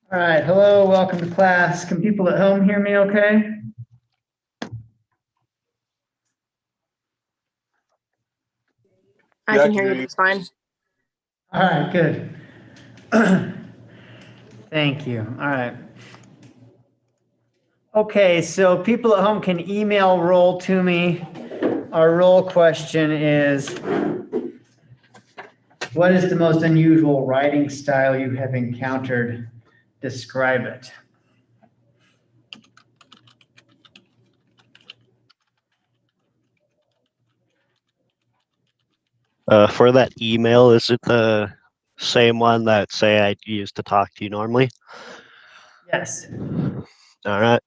All right, hello, welcome to class. Can people at home hear me okay? I can hear you just fine. All right, good. Thank you. All right. Okay, so people at home can email roll to me. Our roll question is, what is the most unusual writing style you have encountered? Describe it. For that email, is it the same one that, say, I use to talk to you normally? Yes. All right.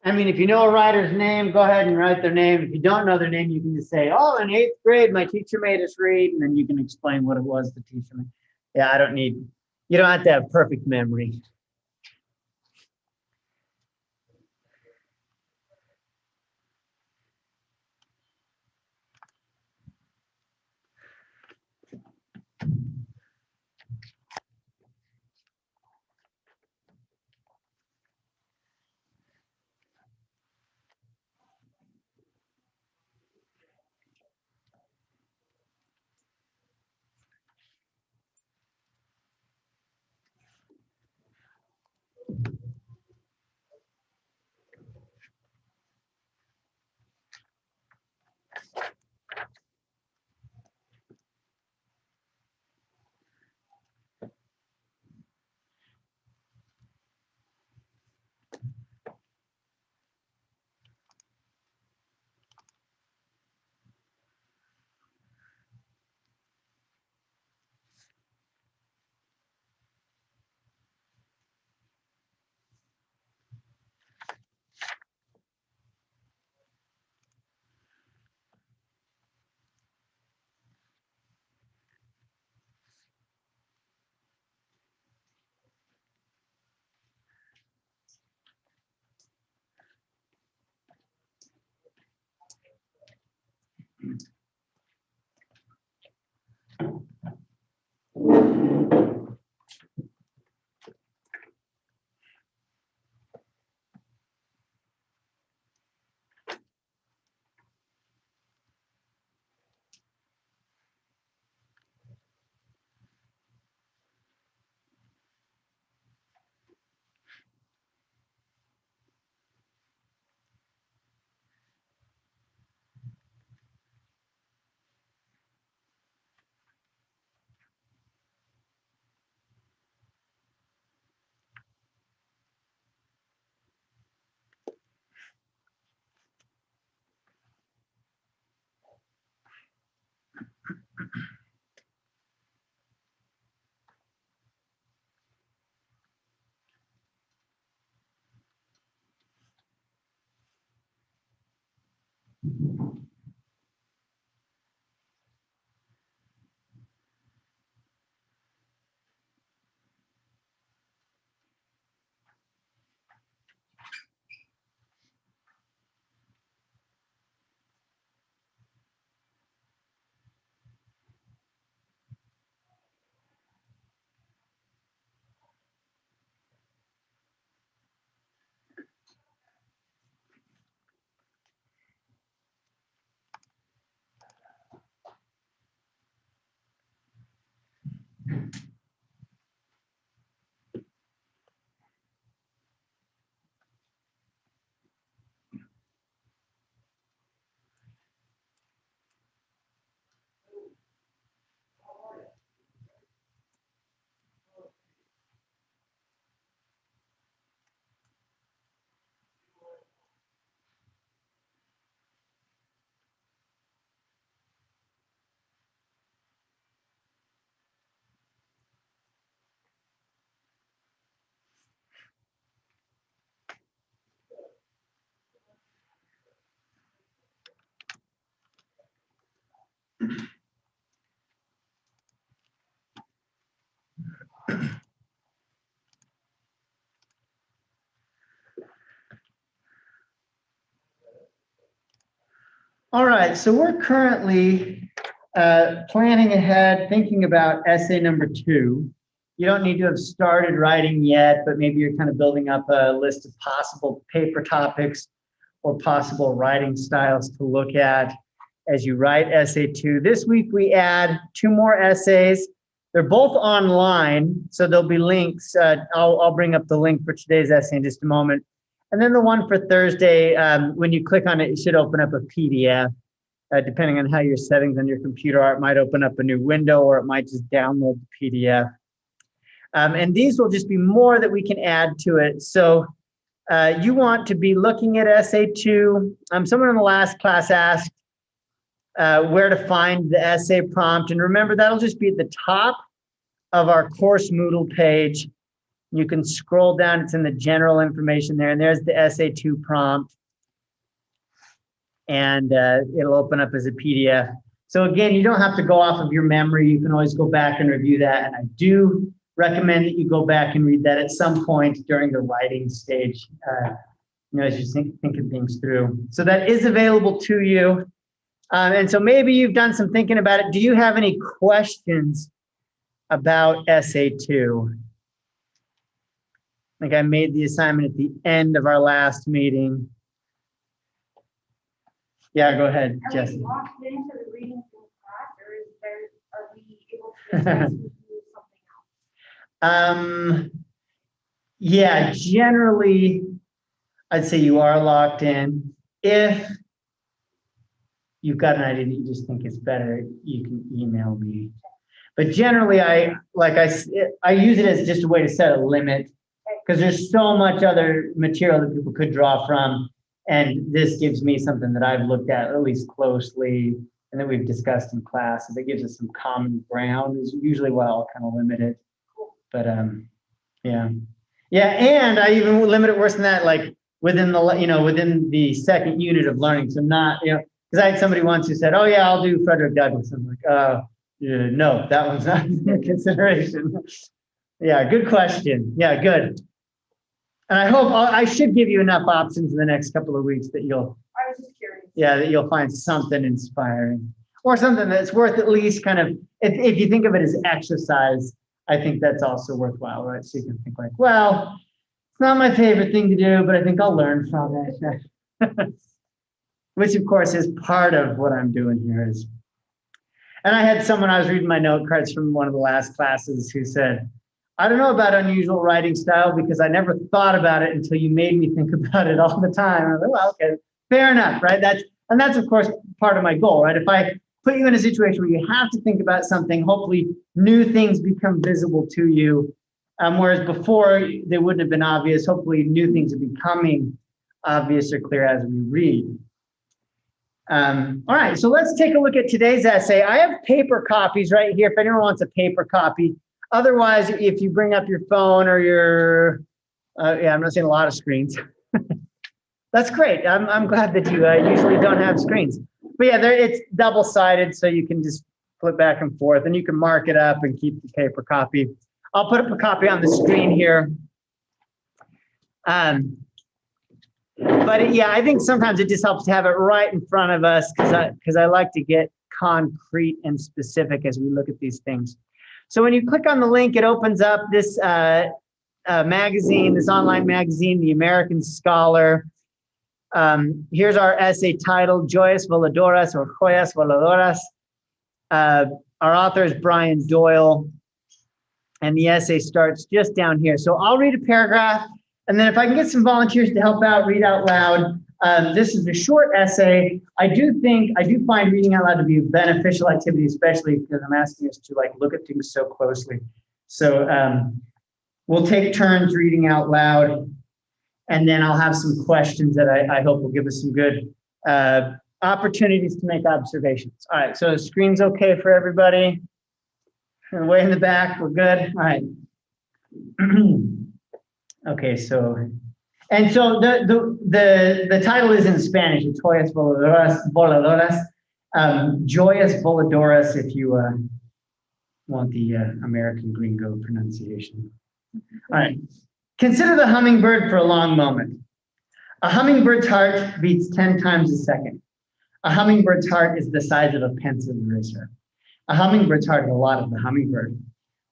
I mean, if you know a writer's name, go ahead and write their name. If you don't know their name, you can just say, oh, in 8th grade, my teacher made us read, and then you can explain what it was the teacher made. Yeah, you don't have to have perfect memory. All right, so we're currently planning ahead, thinking about essay number 2. You don't need to have started writing yet, but maybe you're kind of building up a list of possible paper topics or possible writing styles to look at as you write essay 2. This week we add 2 more essays. They're both online, so there'll be links. I'll bring up the link for today's essay in just a moment. And then the one for Thursday, when you click on it, it should open up a PDF. Depending on how your settings on your computer are, it might open up a new window or it might just download the PDF. And these will just be more that we can add to it. So you want to be looking at essay 2. Someone in the last class asked where to find the essay prompt. And remember, that'll just be at the top of our course Moodle page. You can scroll down, it's in the general information there, and there's the essay 2 prompt. And it'll open up as a PDF. So again, you don't have to go off of your memory. You can always go back and review that. And I do recommend that you go back and read that at some point during the writing stage, as you think of things through. So that is available to you. And so maybe you've done some thinking about it. Do you have any questions about essay 2? I think I made the assignment at the end of our last meeting. Yeah, go ahead, Jesse. Are we locked into the reading from class, or are we able to do something else? Yeah, generally, I'd say you are locked in. If you've got an idea that you just think is better, you can email me. But generally, I use it as just a way to set a limit, because there's so much other material that people could draw from. And this gives me something that I've looked at least closely and that we've discussed in class. If it gives us some common ground, is usually why I'll kind of limit it. But yeah. Yeah, and I even limit it worse than that, like within the second unit of learning. So not, because I had somebody once who said, oh yeah, I'll do Frederick Douglass. I'm like, no, that one's not in consideration. Yeah, good question. Yeah, good. And I hope I should give you enough options in the next couple of weeks that I was just curious. that you'll find something inspiring or something that's worth at least kind of, if you think of it as exercise, I think that's also worthwhile, right? So you can think like, well, it's not my favorite thing to do, but I think I'll learn from it. Which of course is part of what I'm doing here is. And I had someone, I was reading my note cards from one of the last classes who said, I don't know about unusual writing style because I never thought about it until you made me think about it all the time. I was like, well, okay, fair enough, right? That's of course part of my goal, right? If I put you in a situation where you have to think about something, hopefully new things become visible to you. Whereas before they wouldn't have been obvious. Hopefully new things are becoming obvious or clear as we read. All right, so let's take a look at today's essay. I have paper copies right here if anyone wants a paper copy. Otherwise, if you bring up your phone or your, I'm not seeing a lot of screens. That's great. I'm glad that you usually don't have screens. But yeah, it's double-sided, so you can just flip back and forth, and you can mark it up and keep the paper copy. I'll put up a copy on the screen here. But yeah, I think sometimes it just helps to have it right in front of us because I like to get concrete and specific as we look at these things. So when you click on the link, it opens up this magazine, this online magazine, The American Scholar. Here's our essay title, Joyas Voladoras or Joyas Voladoras. Our author is Brian Doyle, and the essay starts just down here. So I'll read a paragraph, and then if I can get some volunteers to help out, read out loud. This is a short essay. I do find reading out loud to be a beneficial activity, especially because I'm asking us to look at things so closely. So we'll take turns reading out loud, and then I'll have some questions that I hope will give us some good opportunities to make observations. All right, so the screen's okay for everybody? Way in the back, we're good? All right. Okay, so... And so the title is in Spanish, Joyas Voladoras. Joyas Voladoras if you want the American gringo pronunciation. All right. Consider the hummingbird for a long moment. A hummingbird's heart beats 10 times a second. A hummingbird's heart is the size of a pencil eraser. A hummingbird's heart is a lot of the hummingbird.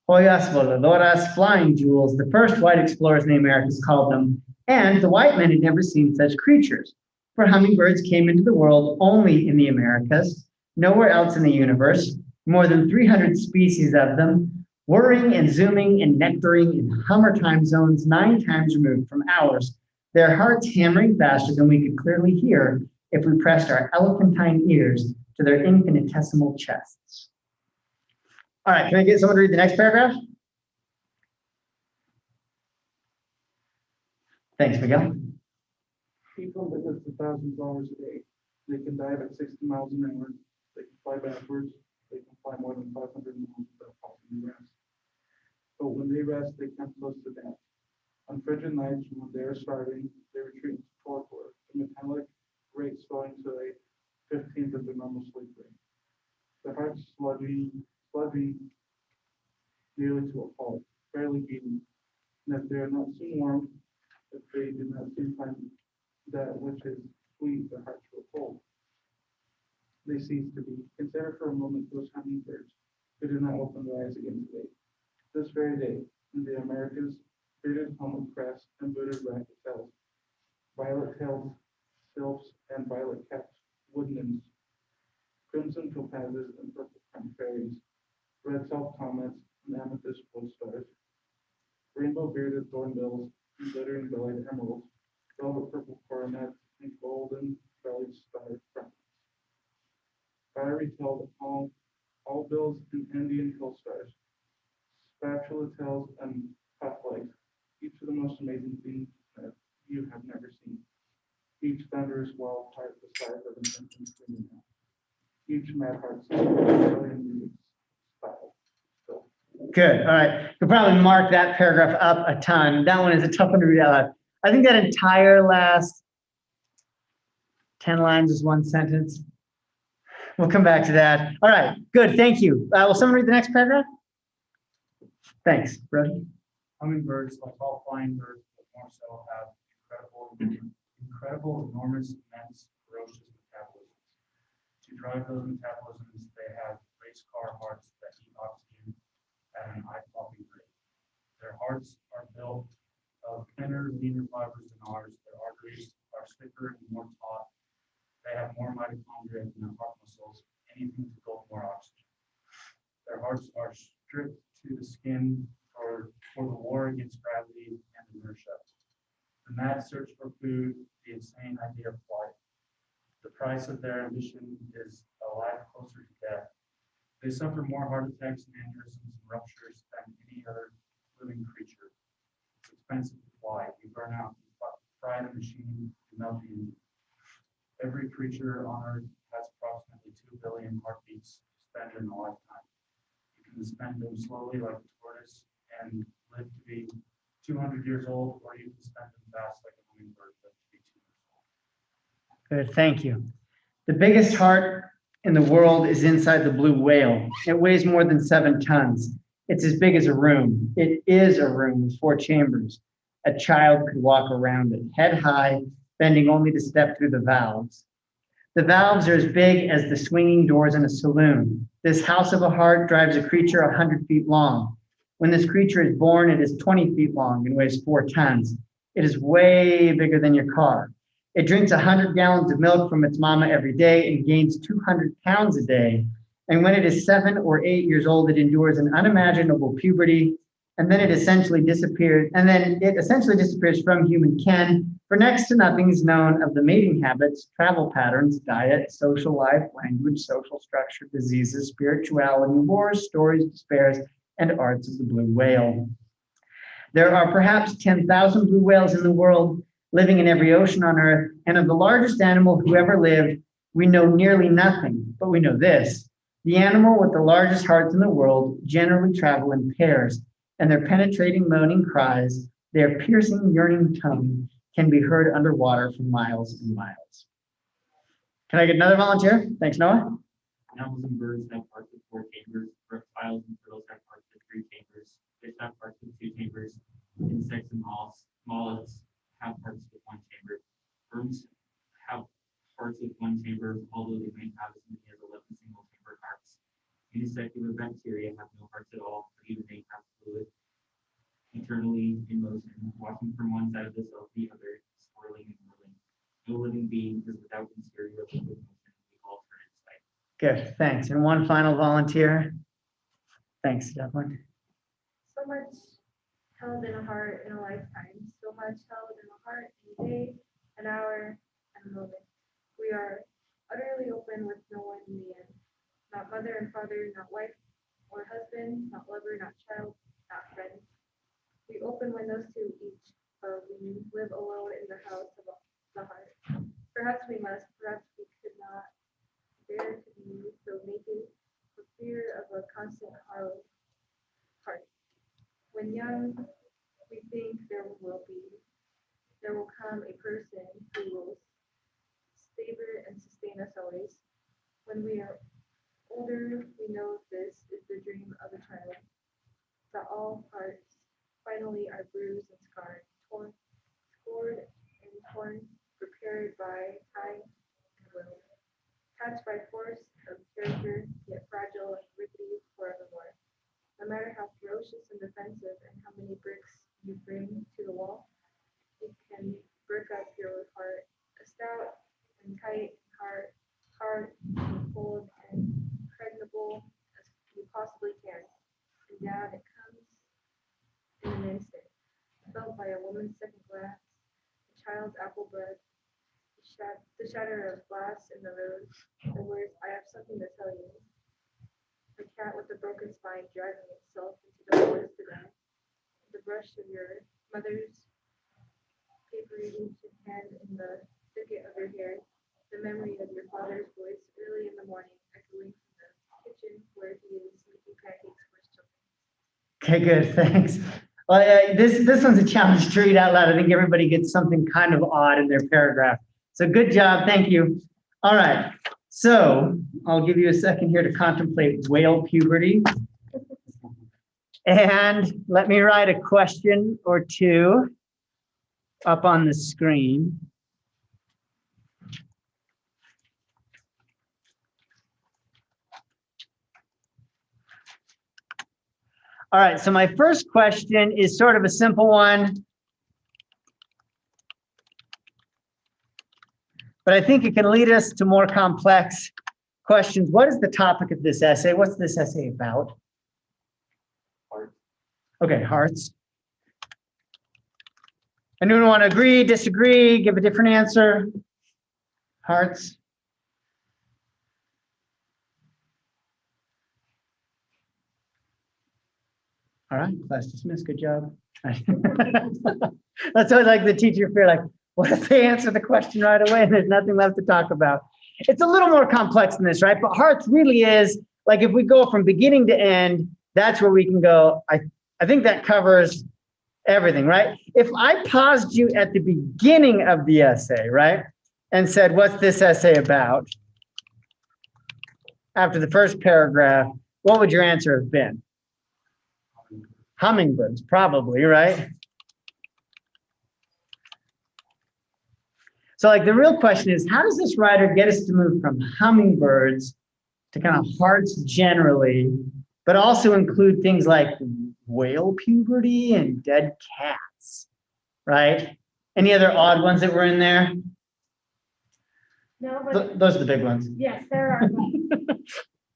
Joyas voladoras, flying jewels, the first white explorers in the Americas called them, and the white men had never seen such creatures. For hummingbirds came into the world only in the Americas, nowhere else in the universe, more than 300 species of them, whirring and zooming and nectaring in hummer time zones 9 times removed from ours, their hearts hammering faster than we could clearly hear if we pressed our elephantine ears to their infinitesimal chests. All right, can I get someone to read the next paragraph? Thanks, Miguel. People live at $1,000 a day. They can dive at 60 miles an hour. They can fly backwards. They can fly more than 500 miles without halting to rest. But when they rest, they come close to death. On frigid nights when they are starving, they retreat into torpor, a metallic rate swelling to a 15th of the normal sleep rate. Their hearts sludgy nearly to a pulp, barely beating. And if they are not soon warmed, if they do not soon find that which is sweet, their hearts will cold. They cease to be. Consider for a moment those hummingbirds who do not open their eyes again today. This very day, in the Americas, bearded helmet crests and booted racket tails, violet-tailed sylphs and violet-capped wood nymphs, crimson topazes and purple-crowned fairies, red-self comets and amethyst wood stars, rainbow-bearded thornbills and glittering-bellied emeralds, velvet-purple coronets and golden-bellied starred crowns, fiery-tailed all-bills and Indian hill stars, spatula-tails and puff-legs, each of the most amazing things that you have never seen. Each thunderous wild heart the size of an infant screaming out. Each mad heart music style. So, Good. All right. You'll probably mark that paragraph up a ton. That one is a tough one to read out loud. I think that entire last 10 lines is one sentence. We'll come back to that. All right. Good. Thank you. Will someone read the next paragraph? Thanks, Brody. Hummingbirds, like all flying birds, but more so, have incredible, enormous, immense, ferocious metabolisms. To drive those metabolisms, they have race car hearts that eat oxygen at an eye-popping rate. Their hearts are built of thinner, leaner fibers than ours. Their arteries are thicker and more taut. They have more mitochondria in their heart muscles, anything to build more oxygen. Their hearts are stripped to the skin for the war against gravity and inertia. The mad search for food, the insane idea of flight. The price of their ambition is a life closer to death. They suffer more heart attacks and aneurysms and ruptures than any other living creature. It's expensive to fly. You burn out, you fry the machine, you melt the engine. Every creature on Earth has approximately 2 billion heartbeats to spend in a lifetime. You can spend them slowly like a tortoise and live to be 200 years old, or you can spend them fast like a hummingbird, live to be 2 years old. Good. Thank you. The biggest heart in the world is inside the blue whale. It weighs more than 7 tons. It's as big as a room. It is a room with 4 chambers. A child could walk around it, head high, bending only to step through the valves. The valves are as big as the swinging doors in a saloon. This house of a heart drives a creature 100 feet long. When this creature is born, it is 20 feet long and weighs 4 tons. It is way bigger than your car. It drinks 100 gallons of milk from its mama every day and gains 200 pounds a day. And when it is 7 or 8 years old, it endures an unimaginable puberty, and then it essentially disappears. And then it essentially disappears from human ken, for next to nothing is known of the mating habits, travel patterns, diet, social life, language, social structure, diseases, spirituality, wars, stories, despairs, and arts of the blue whale. There are perhaps 10,000 blue whales in the world, living in every ocean on Earth, and of the largest animal who ever lived, we know nearly nothing, but we know this. The animal with the largest hearts in the world generally travel in pairs, and their penetrating, moaning cries, their piercing, yearning tone, can be heard underwater for miles and miles. Can I get another volunteer? Thanks, Noah. Mammals and birds have parts with 4 chambers. Reptiles and turtles have parts with 3 chambers. Fish have parts with 2 chambers. Insects and mollusks have parts with 1 chamber. Worms have parts with 1 chamber, although the bacteria have no hearts at all, but even they have fluid, eternally in motion, walking from one side of the cell to the other, swirling and whirling. No living being is without interior liquid motion. We all turn inside. Good, thanks. And one final volunteer. Thanks, Devlin. So much held in a heart in a lifetime, so much held in a heart in a day, an hour, and a moment. We are utterly open with no one in the end. Not mother and father, not wife or husband, not lover, not child, not friend. We open windows to each, but we live alone in the house of the heart. Perhaps we must, perhaps we could not bear to be so naked for fear of a constant heart. When young, we think there will come a person who will savor and sustain us always. When we are older, we know this is the dream of a child, that all hearts finally are bruised and scarred, scored and torn, prepared by time and will, touched by force of character, yet fragile and rickety forevermore. No matter how ferocious and defensive and how many bricks you bring to the wall, you can brick up your heart, a stout and tight heart, hard and cold and impregnable as you possibly can. And down it comes in an instant, felt by a woman's second glance, a child's apple bud, the shatter of glass in the road, the words, I have something to tell you. A cat with a broken spine dragging itself into the forest to die. The brush of your mother's papery hand in the thicket of your hair. The memory of your father's voice early in the morning echoing from the kitchen where he is making pancakes for his children. Okay, good, thanks. Well, this one's a challenge to read out loud. I think everybody gets something kind of odd in their paragraph. So good job, thank you. All right, so I'll give you a second here to contemplate whale puberty. And let me write a question or two up on the screen. All right, so my first question is sort of a simple one, but I think it can lead us to more complex questions. What is the topic of this essay? What's this essay about? Heart. Okay, hearts. Anyone want to agree, disagree, give a different answer? Hearts. All right, class dismissed, good job. That's always like the teacher fear, like, what if they answer the question right away and there's nothing left to talk about? It's a little more complex than this, right? But hearts really is, like if we go from beginning to end, that's where we can go. I think that covers everything, right? If I paused you at the beginning of the essay, right? And said, what's this essay about? After the first paragraph, what would your answer have been? Hummingbirds, probably, right? So like the real question is, how does this writer get us to move from hummingbirds to kind of hearts generally, but also include things like whale puberty and dead cats, right? Any other odd ones that were in there? No, but Those are the big ones. yes, there are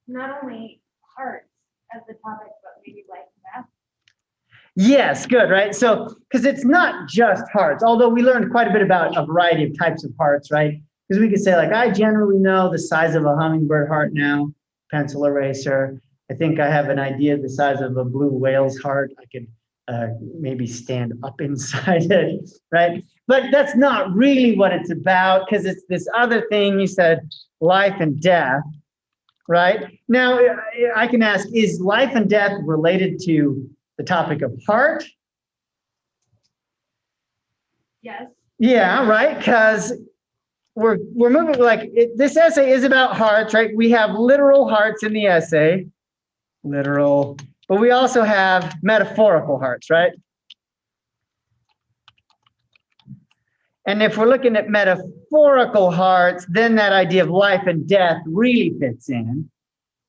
not only hearts as the topic, but maybe life and death. Yes, good, right? So, because it's not just hearts, although we learned quite a bit about a variety of types of hearts, right? Because we could say, like, I generally know the size of a hummingbird heart now, pencil eraser. I think I have an idea of the size of a blue whale's heart. I could maybe stand up inside it, right? But that's not really what it's about, because it's this other thing you said, life and death, right? Now, I can ask, is life and death related to the topic of heart? Yes. Yeah, right, because we're moving, like, this essay is about hearts, right? We have literal hearts in the essay, literal, but we also have metaphorical hearts, right? And if we're looking at metaphorical hearts, then that idea of life and death really fits in,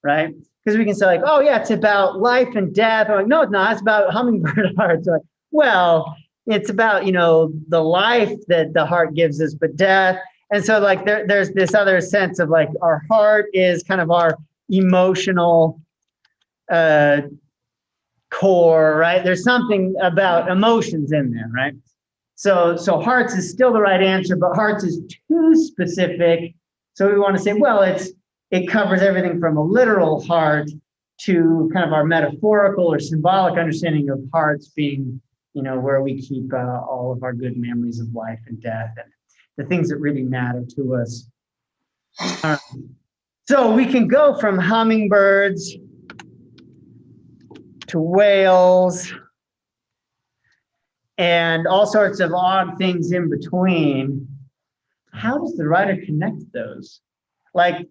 right? Because we can say like, oh yeah, it's about life and death. I'm like, no, it's not. It's about hummingbird hearts. Like, well, it's about, the life that the heart gives us, but death. And so like there's this other sense of like our heart is kind of our emotional core, right? There's something about emotions in there, right? So hearts is still the right answer, but hearts is too specific. So we want to say, well, it covers everything from a literal heart to kind of our metaphorical or symbolic understanding of hearts being, where we keep all of our good memories of life and death and the things that really matter to us. So we can go from hummingbirds to whales and all sorts of odd things in between. How does the writer connect those? Like,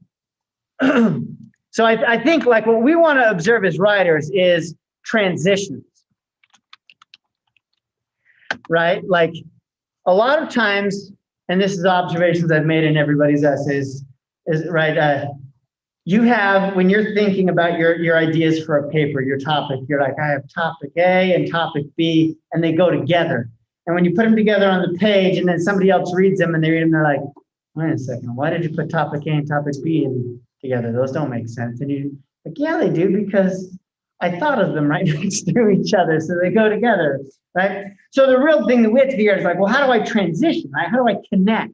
so I think like what we want to observe as writers is transitions, right? Like a lot of times, and this is observations I've made in everybody's essays, is right. You have, when you're thinking about your ideas for a paper, your topic, you're like, I have topic A and topic B, and they go together. And when you put them together on the page and then somebody else reads them and they read them, they're like, wait a second, why did you put topic A and topic B together? Those don't make sense. And you like, yeah, they do, because I thought of them right next to each other, so they go together, right? So the real thing that we have to figure out is like, well, how do I transition, right? How do I connect?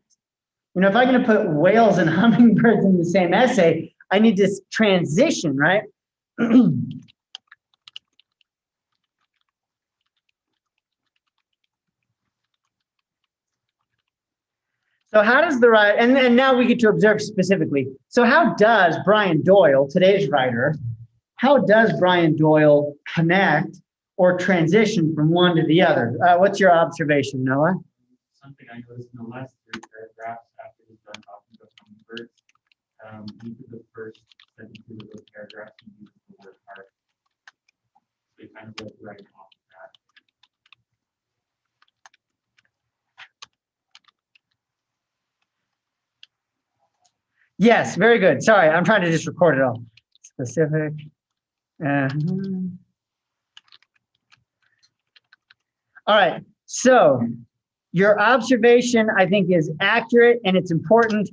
If I'm going to put whales and hummingbirds in the same essay, I need to transition, right? So how does the writer, and now we get to observe specifically. So how does Brian Doyle, today's writer, how does Brian Doyle connect or transition from one to the other? What's your observation, Noah? Something I noticed in the last 3 paragraphs after he's done talking about hummingbirds, each of the first sentences of those paragraphs, he uses the word heart. So he kind of like writing off of that. Yes, very good. Sorry, I'm trying to just record it all. Specific. All right, so your observation, I think, is accurate and it's important.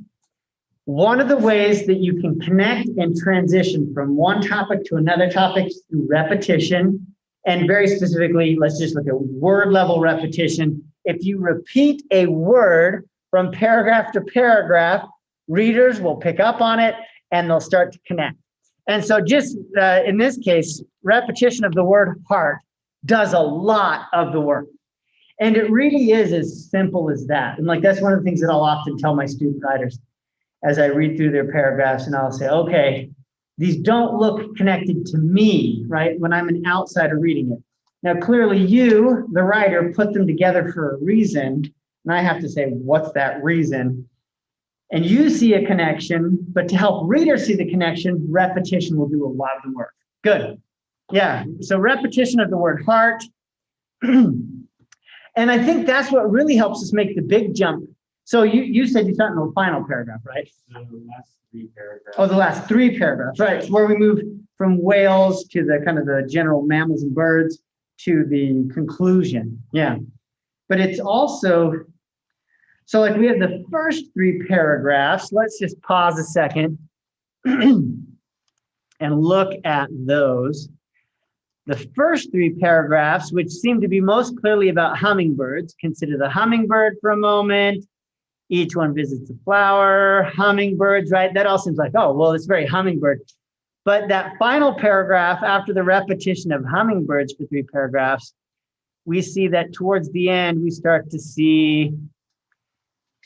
One of the ways that you can connect and transition from one topic to another topic is through repetition. And very specifically, let's just look at word level repetition. If you repeat a word from paragraph to paragraph, readers will pick up on it and they'll start to connect. And so just in this case, repetition of the word heart does a lot of the work. And it really is as simple as that. And like, that's one of the things that I'll often tell my student writers as I read through their paragraphs, and I'll say, okay, these don't look connected to me, right? When I'm an outsider reading it. Now, clearly you, the writer, put them together for a reason. And I have to say, what's that reason? And you see a connection, but to help readers see the connection, repetition will do a lot of the work. Good. Yeah, so repetition of the word heart. And I think that's what really helps us make the big jump. So you said you start in the final paragraph, right? The last 3 paragraphs. Oh, the last 3 paragraphs, right? Where we move from whales to the kind of the general mammals and birds to the conclusion. Yeah. But it's also, so like we have the first 3 paragraphs. Let's just pause a second and look at those. The first 3 paragraphs, which seem to be most clearly about hummingbirds, consider the hummingbird for a moment. Each one visits a flower, hummingbirds, right? That all seems like, oh, well, it's very hummingbird. But that final paragraph, after the repetition of hummingbirds for 3 paragraphs, we see that towards the end, we start to see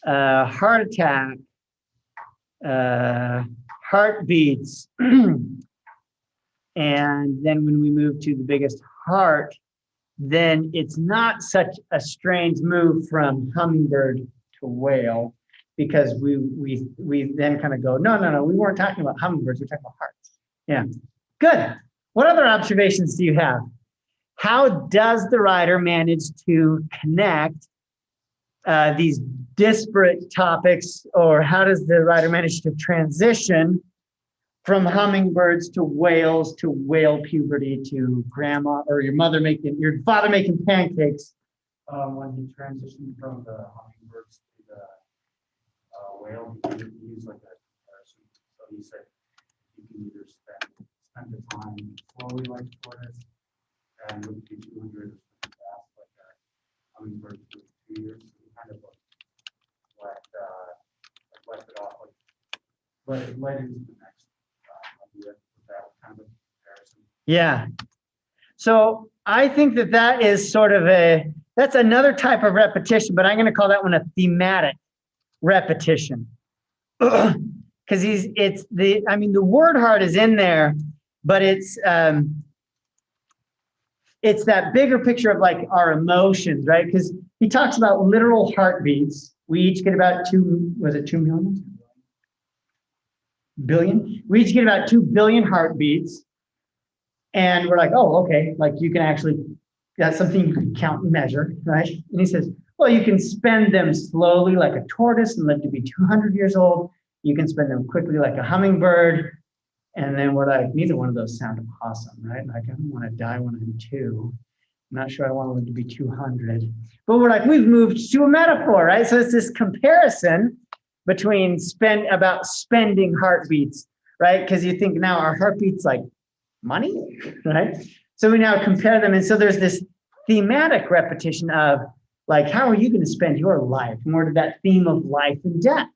heart attack, heartbeats. And then when we move to the biggest heart, then it's not such a strange move from hummingbird to whale, because we then kind of go, no, we weren't talking about hummingbirds, we're talking about hearts. Yeah, good. What other observations do you have? How does the writer manage to connect these disparate topics, or how does the writer manage to transition from hummingbirds to whales to whale puberty to grandma or your father making pancakes. When he transitioned from the hummingbirds to the whale, he used like a comparison. So he said you can either spend the time slowly like a tortoise and look to 200 or something fast like a hummingbird for 2 years. So he kind of left it off like led into the next idea with that kind of comparison. Yeah. So I think that is sort of that's another type of repetition, but I'm going to call that one a thematic repetition. Because the word heart is in there, but it's that bigger picture of like our emotions, right? Because he talks about literal heartbeats. We each get about 2 million? Billion? We each get about 2 billion heartbeats. And we're like, oh, okay, like you can actually, that's something you can count and measure, right? And he says, well, you can spend them slowly like a tortoise and live to be 200 years old. You can spend them quickly like a hummingbird. And then we're like, neither one of those sound awesome, right? Like, I don't want to die when I'm 2. I'm not sure I want to live to be 200. But we're like, we've moved to a metaphor, right? So it's this comparison between spending heartbeats, right? Because you think now our heartbeats like money, right? So we now compare them. And so there's this thematic repetition of like, how are you going to spend your life? More to that theme of life and death.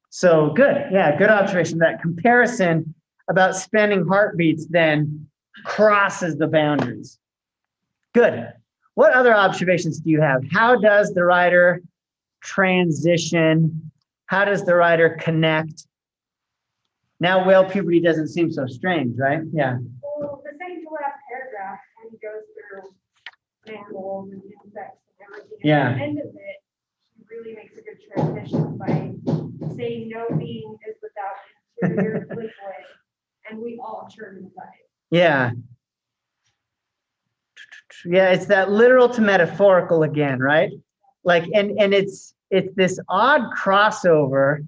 So good. Yeah, good observation. That comparison about spending heartbeats then crosses the boundaries. Good. What other observations do you have? How does the writer transition? How does the writer connect? Now whale puberty doesn't seem so strange, right? Yeah. Well, the second to last paragraph, when he goes through mammals and insects and everything, Yeah. at the end of it, he really makes a good transition by saying no being is without interior liquid, and we all churn inside. Yeah. Yeah, it's that literal to metaphorical again, right? Like, and it's this odd crossover.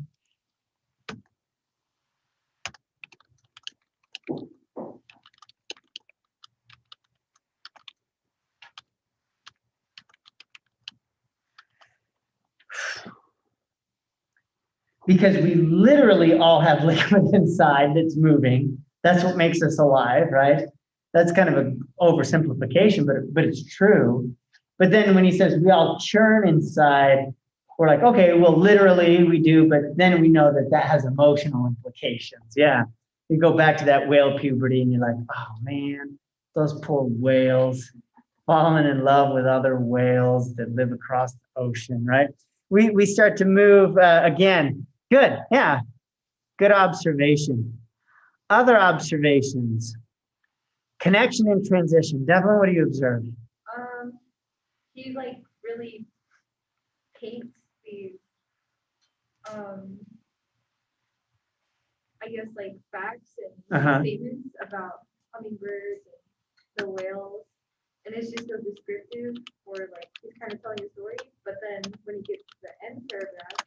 Because we literally all have liquid inside that's moving. That's what makes us alive, right? That's kind of an oversimplification, but it's true. But then when he says we all churn inside, we're like, okay, well, literally we do, but then we know that has emotional implications. Yeah. You go back to that whale puberty and you're like, oh man, those poor whales falling in love with other whales that live across the ocean, right? We start to move again. Good. Yeah. Good observation. Other observations. Connection and transition. Devlin, what do you observe? He like really paints these I guess like facts and statements about hummingbirds and the whales. And it's just so descriptive for like he's kind of telling a story, but then when he gets to the end paragraph,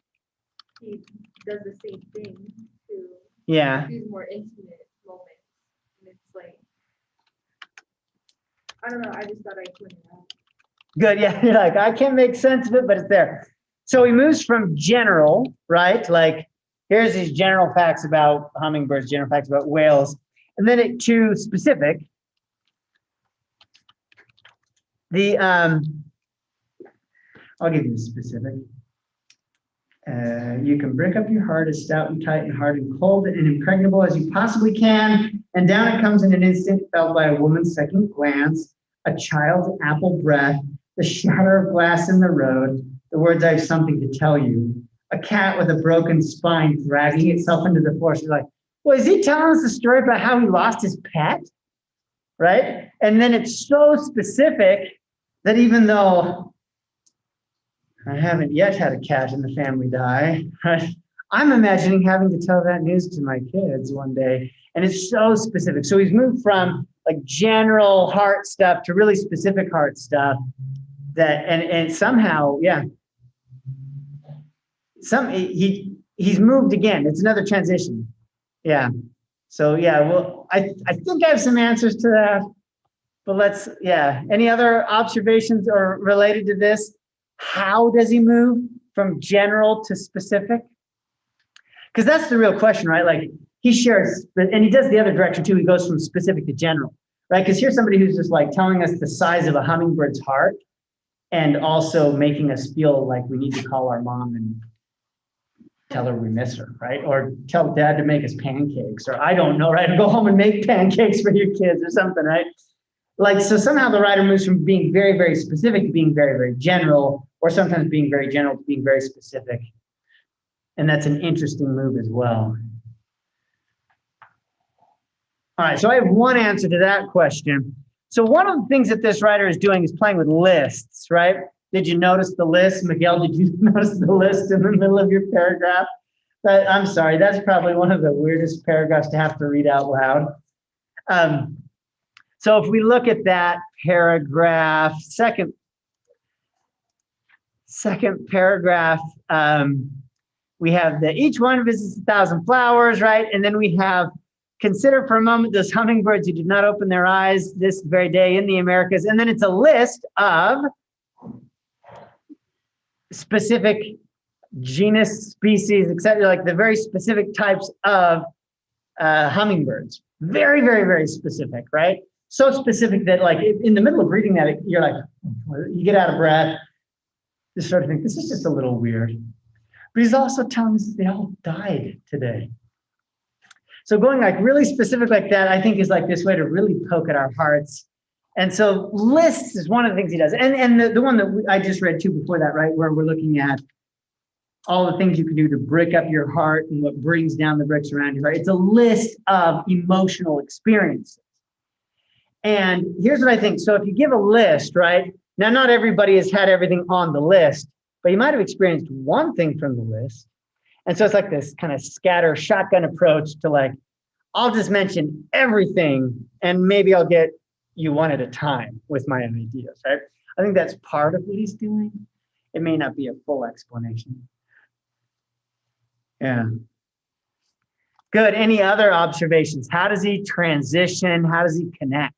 he does the same thing to these more intimate moments. And it's like I don't know, I just thought I'd point it out. Good, yeah, you're like, I can't make sense of it, but it's there. So he moves from general, right? Like, here's these general facts about hummingbirds, general facts about whales, and then to specific. I'll give you the specific. You can break up your heart as stout and tight and hard and cold and impregnable as you possibly can, and down it comes in an instant, felt by a woman's second glance, a child's apple breath, the shatter of glass in the road, the words I have something to tell you, a cat with a broken spine dragging itself into the forest. You're like, well, is he telling us a story about how he lost his pet? Right? And then it's so specific that even though I haven't yet had a cat in the family die, right? I'm imagining having to tell that news to my kids one day. And it's so specific. So he's moved from like general heart stuff to really specific heart stuff that, and somehow, yeah, he's moved again. It's another transition. Yeah. So yeah, well, I think I have some answers to that, but let's, yeah. Any other observations or related to this? How does he move from general to specific? Because that's the real question, right? Like he shares, and he does the other direction too. He goes from specific to general, right? Because here's somebody who's just like telling us the size of a hummingbird's heart and also making us feel like we need to call our mom and tell her we miss her, right? Or tell dad to make us pancakes, or I don't know, right? Go home and make pancakes for your kids or something, right? Like, so somehow the writer moves from being very, very specific to being very, very general, or sometimes being very general to being very specific. And that's an interesting move as well. All right, so I have one answer to that question. So one of the things that this writer is doing is playing with lists, right? Did you notice the list? Miguel, did you notice the list in the middle of your paragraph? I'm sorry, that's probably one of the weirdest paragraphs to have to read out loud. So if we look at that paragraph, second paragraph, we have that each one visits 1,000 flowers, right? And then we have, consider for a moment those hummingbirds who did not open their eyes this very day in the Americas. And then it's a list of specific genus, species, etc., like the very specific types of hummingbirds. Very, very, very specific, right? So specific that like in the middle of reading that, you're like, you get out of breath, this sort of thing. This is just a little weird. But he's also telling us they all died today. So going like really specific like that, I think is like this way to really poke at our hearts. And so lists is one of the things he does. And the one that I just read too before that, right, where we're looking at all the things you can do to break up your heart and what brings down the bricks around your heart. It's a list of emotional experiences. And here's what I think. So if you give a list, right, now not everybody has had everything on the list, but you might have experienced one thing from the list. And so it's like this kind of scatter shotgun approach to like, I'll just mention everything and maybe I'll get you one at a time with my ideas, right? I think that's part of what he's doing. It may not be a full explanation. Yeah. Good. Any other observations? How does he transition? How does he connect?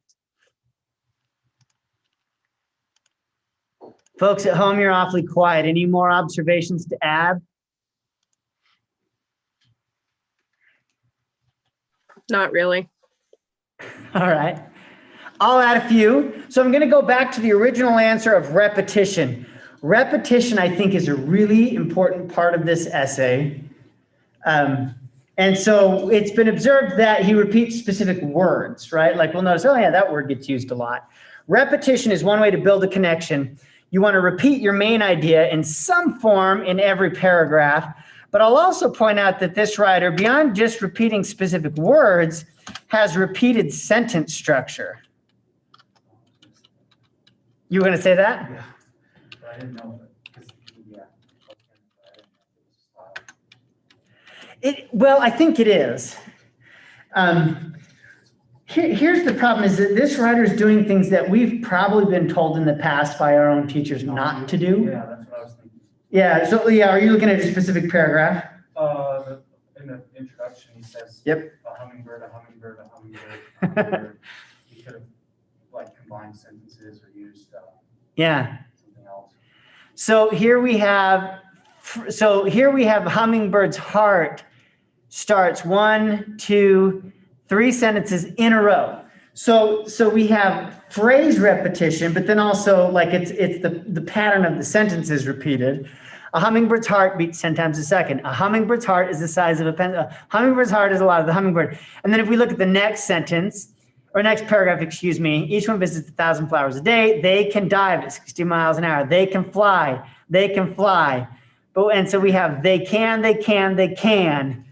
Folks at home, you're awfully quiet. Any more observations to add? Not really. All right. I'll add a few. So I'm going to go back to the original answer of repetition. Repetition, I think, is a really important part of this essay. And so it's been observed that he repeats specific words, right? Like we'll notice, oh yeah, that word gets used a lot. Repetition is one way to build a connection. You want to repeat your main idea in some form in every paragraph. But I'll also point out that this writer, beyond just repeating specific words, has repeated sentence structure. You were going to say that? Yeah. But I didn't know that. Well, I think it is. Here's the problem is that this writer is doing things that we've probably been told in the past by our own teachers not to do. Yeah, that's what I was thinking. Yeah, so yeah, are you looking at a specific paragraph? In the introduction, he says, Yep. a hummingbird, a hummingbird, a hummingbird, a hummingbird. He could have like combined sentences or used Yeah. something else. So here we have hummingbird's heart starts 1, 2, 3 sentences in a row. So we have phrase repetition, but then also like it's the pattern of the sentence is repeated. A hummingbird's heart beats 10 times a second. A hummingbird's heart is the size of a pencil. A hummingbird's heart is a lot of the hummingbird. And then if we look at the next sentence, or next paragraph, excuse me, each one visits 1,000 flowers a day. They can dive at 60 miles an hour. They can fly. They can fly. And so we have they can, they can, they can.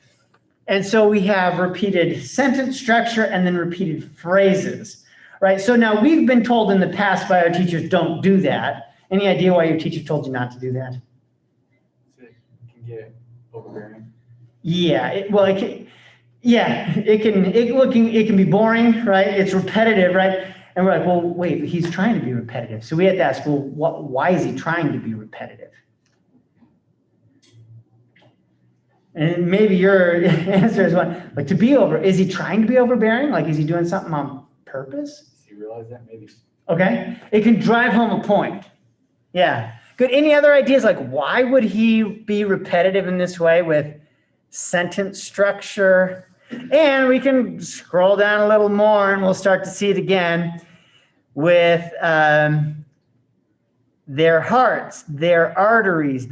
And so we have repeated sentence structure and then repeated phrases, right? So now we've been told in the past by our teachers, don't do that. Any idea why your teacher told you not to do that? So it can get overbearing. Yeah, it can be boring, right? It's repetitive, right? And we're like, well, wait, he's trying to be repetitive. So we have to ask, well, why is he trying to be repetitive? And maybe your answer is one, like is he trying to be overbearing? Like, is he doing something on purpose? Does he realize that? Maybe. Okay, it can drive home a point. Yeah, good. Any other ideas? Like, why would he be repetitive in this way with sentence structure? And we can scroll down a little more and we'll start to see it again with their hearts, their arteries.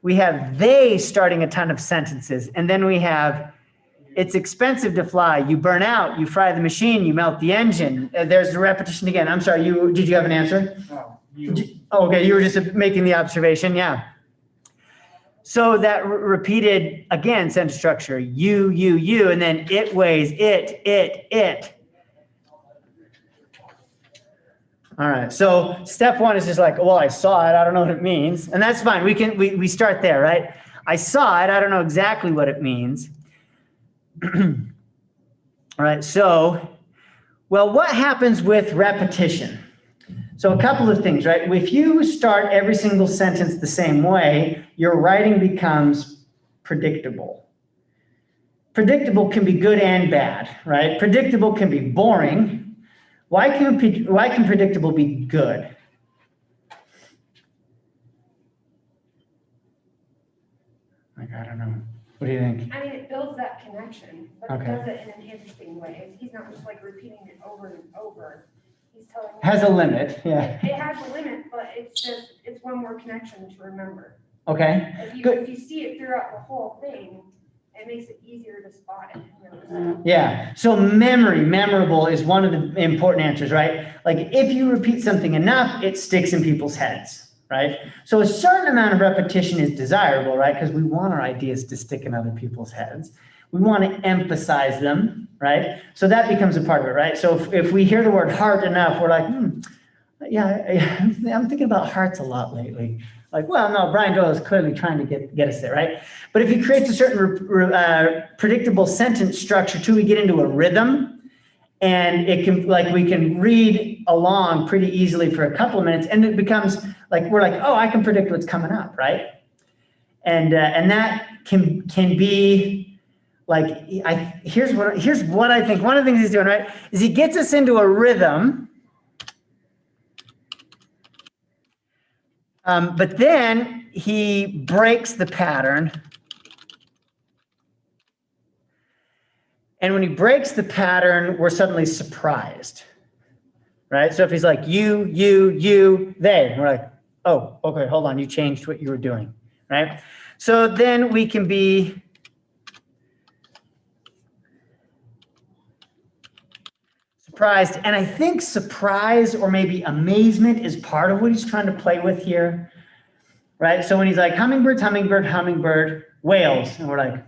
We have they starting a ton of sentences. And then we have, it's expensive to fly. You burn out, you fry the machine, you melt the engine. There's the repetition again. I'm sorry, did you have an answer? Okay, you were just making the observation, yeah. So that repeated, again, sentence structure, you, and then it weighs, it. All right, so step one is just like, well, I saw it, I don't know what it means. And that's fine, we start there, right? I saw it, I don't know exactly what it means. All right, so, well, what happens with repetition? So a couple of things, right? If you start every single sentence the same way, your writing becomes predictable. Predictable can be good and bad, right? Predictable can be boring. Why can predictable be good? Like, I don't know. What do you think? I mean, it builds that connection, but Okay. it does it in an interesting way. He's not just like repeating it over and over. He's telling you. Has a limit, yeah. It has a limit, but it's one more connection to remember. Okay, If you see it throughout the whole thing, it makes it easier to spot it. yeah. So memorable is one of the important answers, right? Like if you repeat something enough, it sticks in people's heads, right? So a certain amount of repetition is desirable, right? Because we want our ideas to stick in other people's heads. We want to emphasize them, right? So that becomes a part of it, right? So if we hear the word heart enough, we're like, yeah, I'm thinking about hearts a lot lately. Like, well, no, Brian Doyle is clearly trying to get us there, right? But if he creates a certain predictable sentence structure too, we get into a rhythm, and it can, like, we can read along pretty easily for a couple of minutes, and it becomes like, we're like, oh, I can predict what's coming up, right? And that can be like, here's what I think. One of the things he's doing, right, is he gets us into a rhythm. But then he breaks the pattern. And when he breaks the pattern, we're suddenly surprised, right? So if he's like, you, they, we're like, oh, okay, hold on, you changed what you were doing, right? So then we can be surprised. And I think surprise or maybe amazement is part of what he's trying to play with here, right? So when he's like, hummingbirds, hummingbird, hummingbird, whales, and we're like,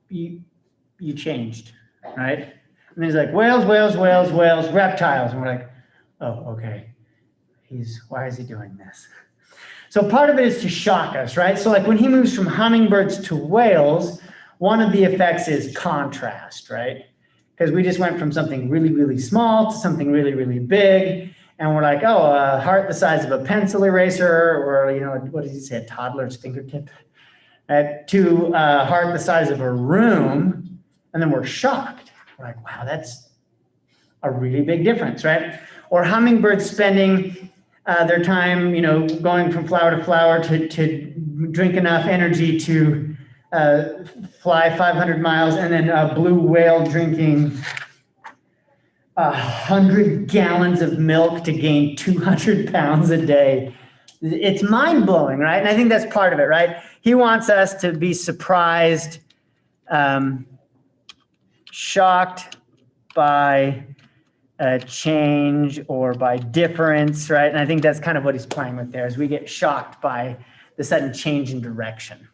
you changed, right? And then he's like, whales, reptiles, and we're like, oh, okay, why is he doing this? So part of it is to shock us, right? So like when he moves from hummingbirds to whales, one of the effects is contrast, right? Because we just went from something really, really small to something really, really big. And we're like, oh, a heart the size of a pencil eraser, or, you know, what does he say, a toddler's fingertip, to a heart the size of a room. And then we're shocked. We're like, wow, that's a really big difference, right? Or hummingbirds spending their time, you know, going from flower to flower to drink enough energy to fly 500 miles, and then a blue whale drinking 100 gallons of milk to gain 200 pounds a day. It's mind-blowing, right? And I think that's part of it, right? He wants us to be surprised, shocked by change or by difference, right? And I think that's kind of what he's playing with there, is we get shocked by the sudden change in direction.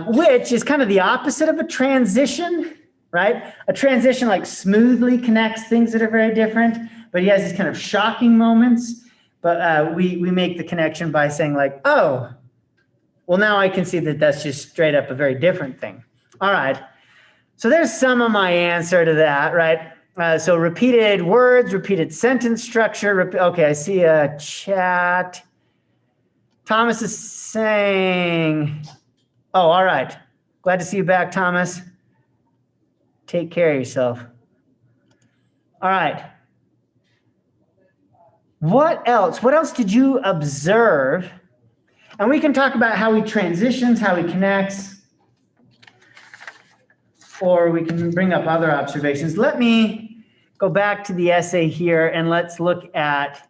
Which is kind of the opposite of a transition, right? A transition like smoothly connects things that are very different, but he has these kind of shocking moments. But we make the connection by saying like, oh, well, now I can see that that's just straight up a very different thing. All right, so there's some of my answer to that, right? So repeated words, repeated sentence structure. Okay, I see a chat Thomas is saying, oh, all right. Glad to see you back, Thomas. Take care of yourself. All right. What else? What else did you observe? And we can talk about how he transitions, how he connects, or we can bring up other observations. Let me go back to the essay here and let's look at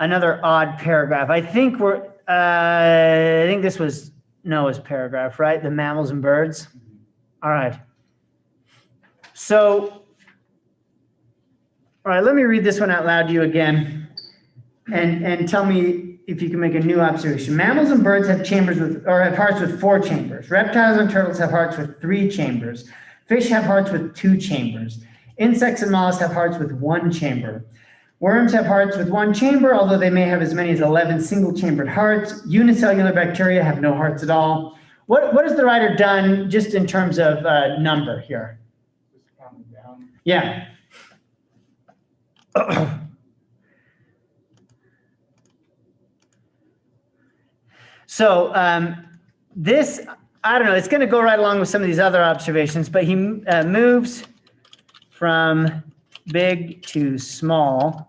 another odd paragraph. I think I think this was Noah's paragraph, right? The mammals and birds. All right. So, all right, let me read this one out loud to you again and tell me if you can make a new observation. Mammals and birds have have hearts with 4 chambers. Reptiles and turtles have hearts with 3 chambers. Fish have hearts with 2 chambers. Insects and mollusks have hearts with 1 chamber. Worms have hearts with 1 chamber, although they may have as many as 11 single-chambered hearts. Unicellular bacteria have no hearts at all. What has the writer done just in terms of number here? Just counting down. Yeah. So this, I don't know, it's going to go right along with some of these other observations, but he moves from big to small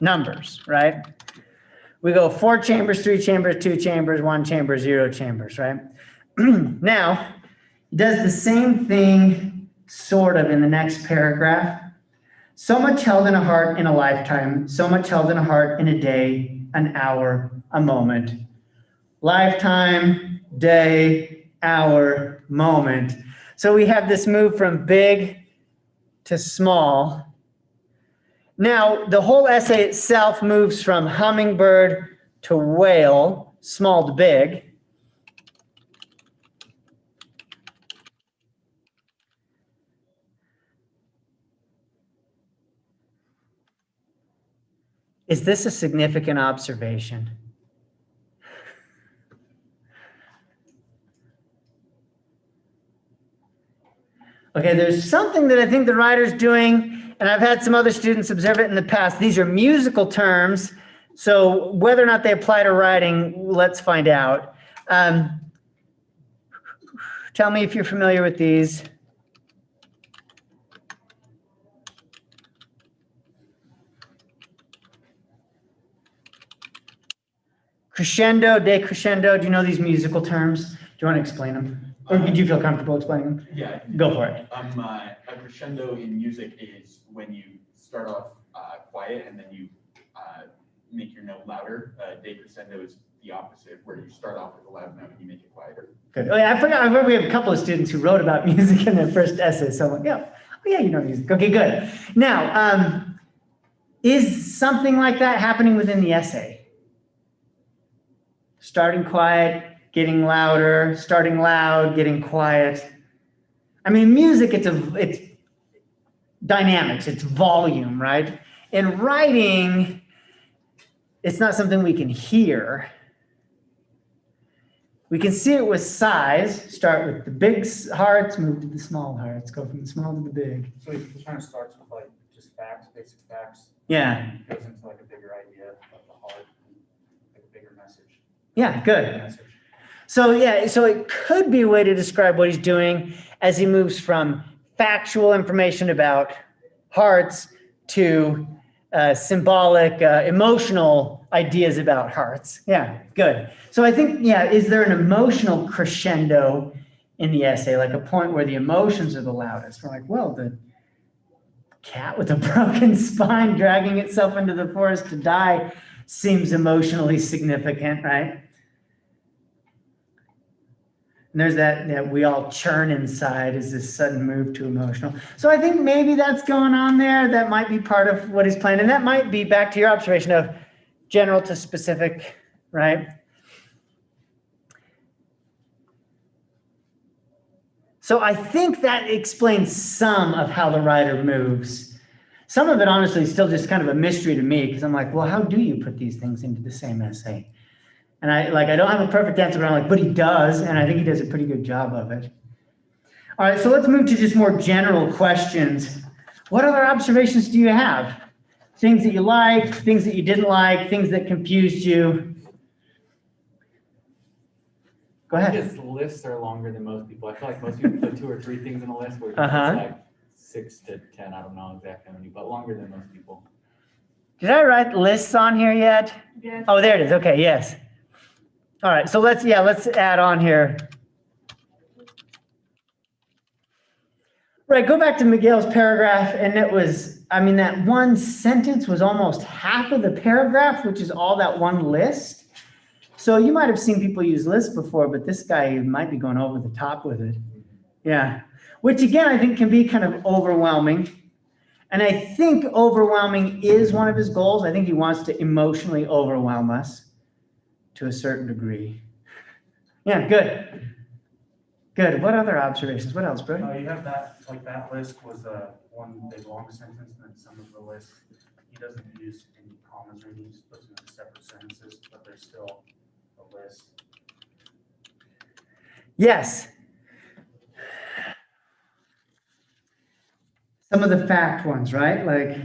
numbers, right? We go 4 chambers, 3 chambers, 2 chambers, 1 chamber, 0 chambers, right? Now, he does the same thing sort of in the next paragraph. So much held in a heart in a lifetime, so much held in a heart in a day, an hour, a moment. Lifetime, day, hour, moment. So we have this move from big to small. Now, the whole essay itself moves from hummingbird to whale, small to big. Is this a significant observation? Okay, there's something that I think the writer's doing, and I've had some other students observe it in the past. These are musical terms, so whether or not they apply to writing, let's find out. Tell me if you're familiar with these. Crescendo, decrescendo, do you know these musical terms? Do you want to explain them? Or do you feel comfortable explaining them? Yeah. Go for it. A crescendo in music is when you start off quiet and then you make your note louder. Decrescendo is the opposite, where you start off with a loud note and you make it quieter. Good. Oh yeah, I forgot. I remember we have a couple of students who wrote about music in their first essay. So I'm like, yeah, oh yeah, you know music. Okay, good. Now, is something like that happening within the essay? Starting quiet, getting louder, starting loud, getting quiet. I mean, music, it's dynamics, it's volume, right? In writing, it's not something we can hear. We can see it with size. Start with the big hearts, move to the small hearts, go from the small to the big. So he kind of starts with like just facts, basic facts. Yeah. Goes into like a bigger idea of the heart, like a bigger message. Yeah, good. So yeah, so it could be a way to describe what he's doing as he moves from factual information about hearts to symbolic, emotional ideas about hearts. Yeah, good. So I think, yeah, is there an emotional crescendo in the essay, like a point where the emotions are the loudest? We're like, well, the cat with a broken spine dragging itself into the forest to die seems emotionally significant, right? And there's that we all churn inside is this sudden move to emotional. So I think maybe that's going on there. That might be part of what he's playing. And that might be back to your observation of general to specific, right? So I think that explains some of how the writer moves. Some of it, honestly, is still just kind of a mystery to me because I'm like, well, how do you put these things into the same essay? And I don't have a perfect answer, but I'm like, but he does, and I think he does a pretty good job of it. All right, so let's move to just more general questions. What other observations do you have? things that you liked, things that you didn't like, things that confused you. Go ahead. His lists are longer than most people. I feel like most people put 2 or 3 things in a list where it's like 6 to 10. I don't know exactly how many, but longer than most people. Did I write lists on here yet? Yes. Oh, there it is. Okay, yes. All right, so let's add on here. Right, go back to Miguel's paragraph, and it was, I mean, that one sentence was almost half of the paragraph, which is all that one list. So you might have seen people use lists before, but this guy might be going over the top with it. Yeah, which again, I think can be kind of overwhelming. And I think overwhelming is one of his goals. I think he wants to emotionally overwhelm us to a certain degree. Yeah, good. Good. What other observations? What else, Brody? You have that, like that list was one big long sentence, and then some of the list, he doesn't use any commas or anything, he just puts them in separate sentences, but there's still a list. Yes. Some of the fact ones, right? Like,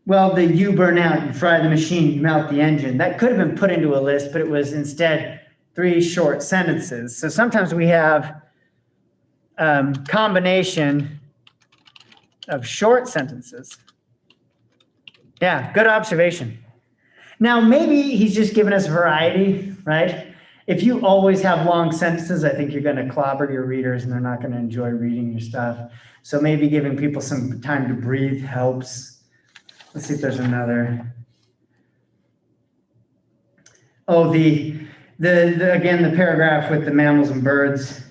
well, the you burn out, you fry the machine, you melt the engine. That could have been put into a list, but it was instead 3 short sentences. So sometimes we have combination of short sentences. Yeah, good observation. Now, maybe he's just giving us variety, right? If you always have long sentences, I think you're going to clobber your readers and they're not going to enjoy reading your stuff. So maybe giving people some time to breathe helps. Let's see if there's another. Oh, again, the paragraph with the mammals and birds.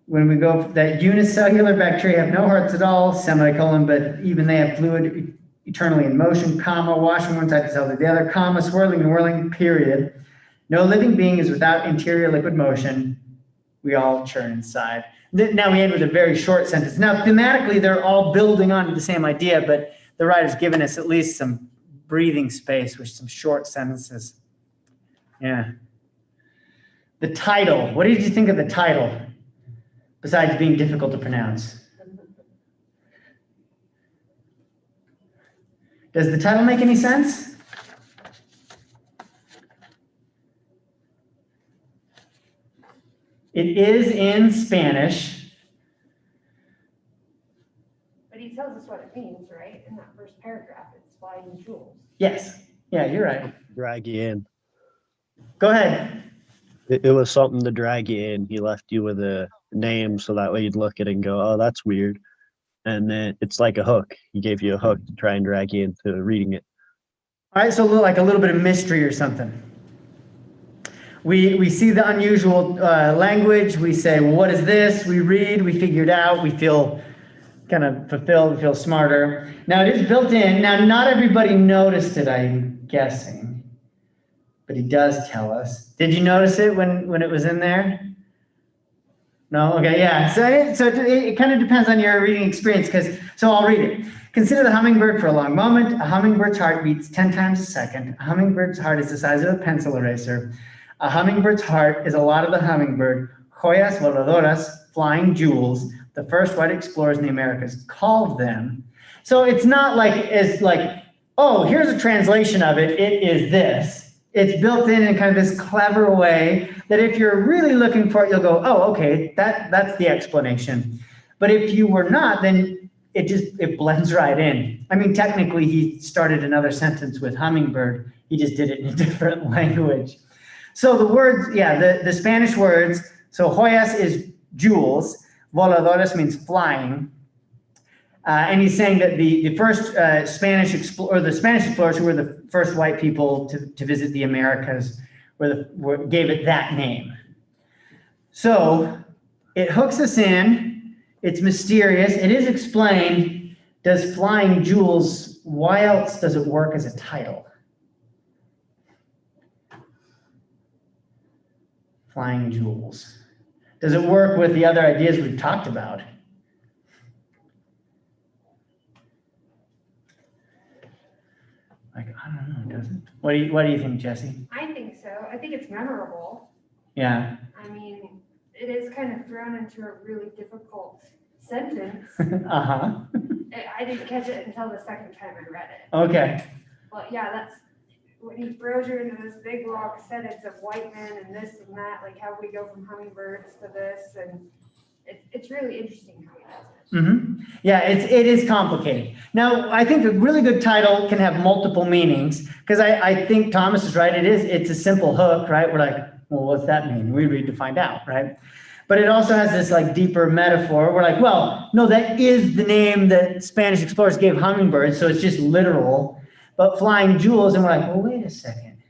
When we go, that unicellular bacteria have no hearts at all, semicolon, but even they have fluid eternally in motion, comma, washing one side to cell to the other, comma, swirling and whirling, period. No living being is without interior liquid motion. We all churn inside. Now we end with a very short sentence. Now, thematically, they're all building onto the same idea, but the writer's given us at least some breathing space with some short sentences. Yeah. The title. What did you think of the title? Besides being difficult to pronounce. Does the title make any sense? It is in Spanish. But he tells us what it means, right? In that first paragraph, it's flying jewels. Yes. Yeah, you're right. Drag you in. Go ahead. It was something to drag you in. He left you with a name so that way you'd look at it and go, oh, that's weird. And then it's like a hook. He gave you a hook to try and drag you into reading it. All right, so like a little bit of mystery or something. We see the unusual language. We say, well, what is this? We read, we figure it out. We feel kind of fulfilled, we feel smarter. Now it is built in. Now, not everybody noticed it, I'm guessing. But he does tell us. Did you notice it when it was in there? No? Okay, yeah. So it kind of depends on your reading experience. So I'll read it. Consider the hummingbird for a long moment. A hummingbird's heart beats 10 times a second. A hummingbird's heart is the size of a pencil eraser. A hummingbird's heart is a lot of the hummingbird. Joyas voladoras, flying jewels. The first white explorers in the Americas called them. So it's not like, oh, here's a translation of it. It is this. It's built in kind of this clever way that if you're really looking for it, you'll go, oh, okay, that's the explanation. But if you were not, then it blends right in. I mean, technically, he started another sentence with hummingbird. He just did it in a different language. So the words, yeah, the Spanish words, so joyas is jewels, voladores means flying. And he's saying that the first Spanish explorers who were the first white people to visit the Americas gave it that name. So it hooks us in. It's mysterious. It is explained. Does flying jewels, why else does it work as a title? Flying jewels. Does it work with the other ideas we've talked about? Like, I don't know, does it? What do you think, Jesse? I think so. I think it's memorable. Yeah. I mean, it is kind of thrown into a really difficult sentence. Uh-huh. I didn't catch it until the second time I read it. Okay. But yeah, that's, when he throws you into this big long sentence of white men and this and that, like how we go from hummingbirds to this, and it's really interesting how he does it. Mm-hmm. Yeah, it is complicated. Now, I think a really good title can have multiple meanings, because I think Thomas is right. It's a simple hook, right? We're like, well, what's that mean? We read to find out, right? But it also has this like deeper metaphor. We're like, well, no, that is the name that Spanish explorers gave hummingbirds, so it's just literal. But flying jewels, and we're like, well, wait a second.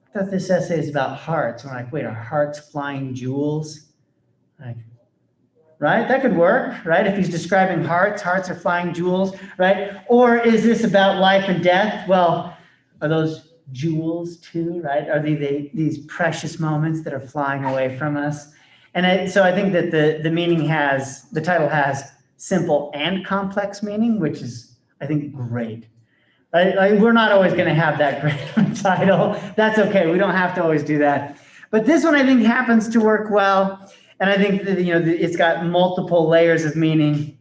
I thought this essay is about hearts. And we're like, wait, are hearts flying jewels? Like, right? That could work, right? If he's describing hearts are flying jewels, right? Or is this about life and death? Well, are those jewels too, right? Are they these precious moments that are flying away from us? And so I think that the title has simple and complex meaning, which is, I think, great. We're not always going to have that great title. That's okay. We don't have to always do that. But this one, I think, happens to work well. And I think that, it's got multiple layers of meaning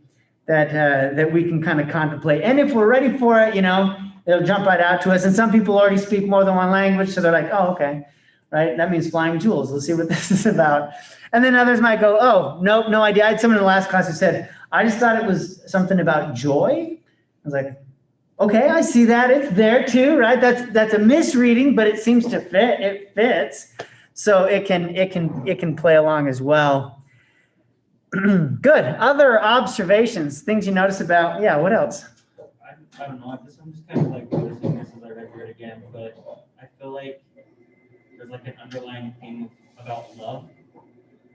that we can kind of contemplate. And if we're ready for it, it'll jump right out to us. And some people already speak more than one language, so they're like, oh, okay, right? That means flying jewels. Let's see what this is about. And then others might go, oh, nope, no idea. I had someone in the last class who said, I just thought it was something about joy. I was like, okay, I see that. It's there too, right? That's a misreading, but it seems to fit. It fits. So it can play along as well. Good. Other observations, things you notice about, yeah, what else? I don't know, I'm just kind of like noticing this as I read through it again, but I feel like there's like an underlying theme about love,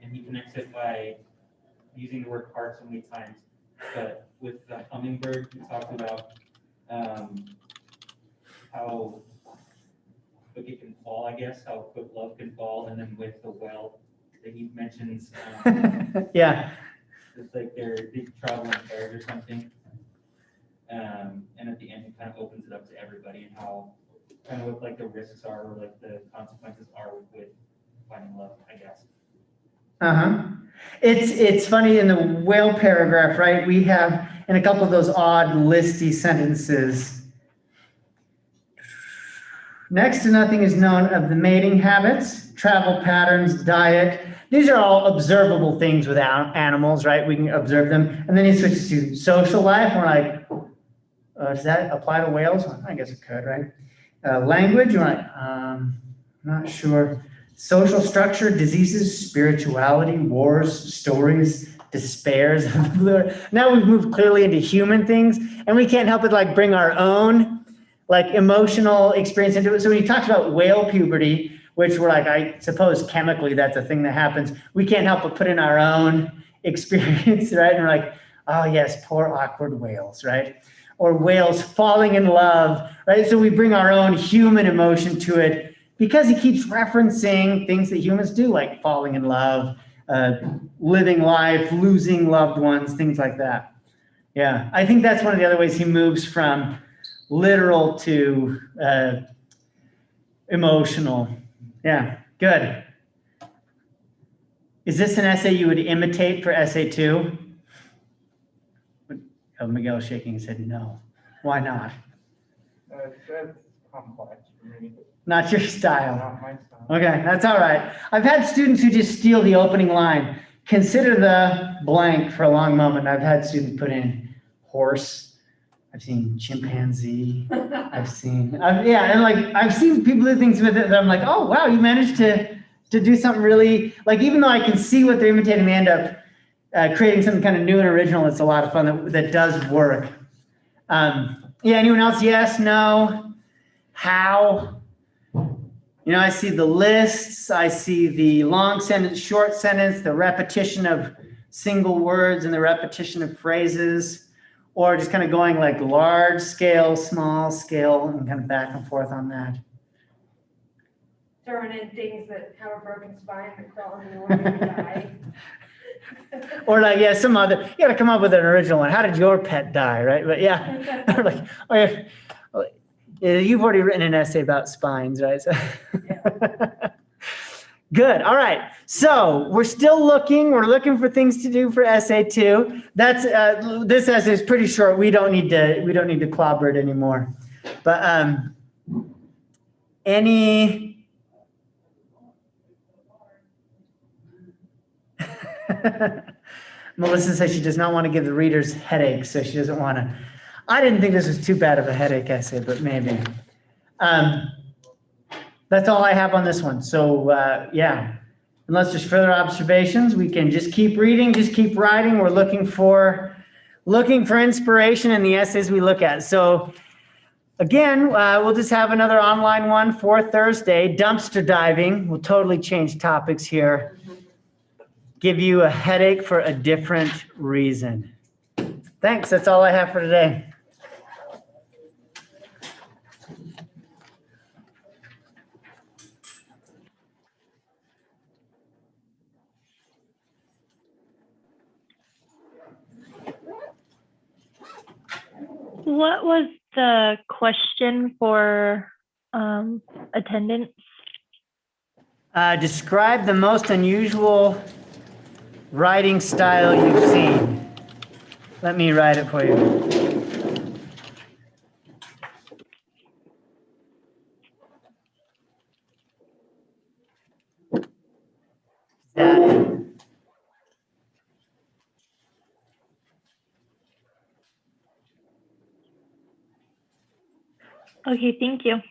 and he connects it by using the word heart so many times. But with the hummingbird, he talks about how quick it can fall, I guess, how quick love can fall, and then with the well that he mentions, Yeah. it's like they travel in pairs or something. And at the end, it kind of opens it up to everybody and how kind of what like the risks are or like the consequences are with finding love, I guess. Uh-huh. It's funny in the whale paragraph, right? We have in a couple of those odd listy sentences. Next to nothing is known of the mating habits, travel patterns, diet. These are all observable things with animals, right? We can observe them. And then he switches to social life. We're like, does that apply to whales? Well, I guess it could, right? Language, we're like, not sure. Social structure, diseases, spirituality, wars, stories, despairs. Now we've moved clearly into human things, and we can't help but like bring our own like emotional experience into it. So when he talks about whale puberty, which we're like, I suppose chemically that's a thing that happens, we can't help but put in our own experience, right? And we're like, oh yes, poor awkward whales, right? Or whales falling in love, right? So we bring our own human emotion to it because he keeps referencing things that humans do, like falling in love, living life, losing loved ones, things like that. Yeah, I think that's one of the other ways he moves from literal to emotional. Yeah, good. Is this an essay you would imitate for essay 2? Oh, Miguel's shaking his head no. Why not? That's complex for me. Not your style. Not my style. Okay, that's all right. I've had students who just steal the opening line. Consider the blank for a long moment. I've had students put in horse. I've seen chimpanzee. I've seen people do things with it that I'm like, oh wow, you managed to do something really, like, even though I can see what they're imitating, they end up creating something kind of new and original. It's a lot of fun that does work. Yeah, anyone else? Yes, no, how? I see the lists, I see the long sentence, short sentence, the repetition of single words and the repetition of phrases, or just kind of going like large scale, small scale, and kind of back and forth on that. Throwing in things that have a broken spine and crawling in the way and die. Or like, yeah, some other, you gotta come up with an original one. How did your pet die, right? But yeah, or like, oh yeah. You've already written an essay about spines, right? So Good. All right. So we're still looking. We're looking for things to do for SA2. That's this essay is pretty short. We don't need to clobber it anymore. But any Melissa says she does not want to give the readers headaches, so she doesn't want to. I didn't think this was too bad of a headache essay, but maybe. That's all I have on this one. So yeah, unless there's further observations, we can just keep reading, just keep writing. We're looking for inspiration in the essays we look at. So again, we'll just have another online one for Thursday, dumpster diving. We'll totally change topics here. Give you a headache for a different reason. Thanks, that's all I have for today. What was the question for attendance? Describe the most unusual writing style you've seen. Let me write it for you. Okay, thank you.